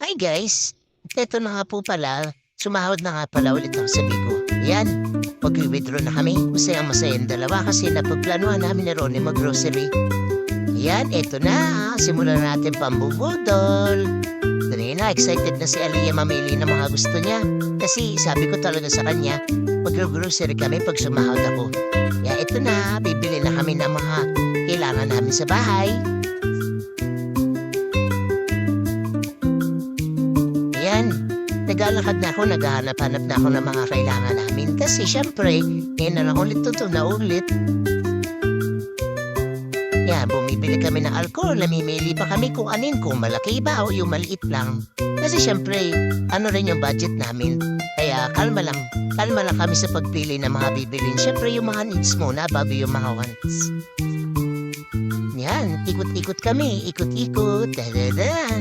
Hi guys! Eto na nga po pala, sumahod na nga pala ulit ako sa Bigo. Yan, mag-withdraw na kami. Masayang-masayang dalawa kasi napagplanuhan namin ni Ronnie mag-grocery. Yan, eto na. Simulan natin pambubudol. Dali na, excited na si Aliyah mamili ng mga gusto niya. Kasi sabi ko talaga sa kanya, mag-grocery kami pag sumahod ako. Kaya eto na, bibili na kami ng mga kailangan namin sa bahay. Ayan, naglalakad na ako, naghahanap-hanap na ako ng mga kailangan namin. Kasi syempre, ngayon na lang ulit ito na ulit. Yan, bumibili kami ng alcohol, namimili pa kami kung anin, kung malaki ba o yung maliit lang. Kasi syempre, ano rin yung budget namin. Kaya kalma lang kami sa pagpili ng mga bibilin. Syempre yung mga needs muna bago yung mga wants. Yan, ikot-ikot kami, ikot-ikot. Da-da-da.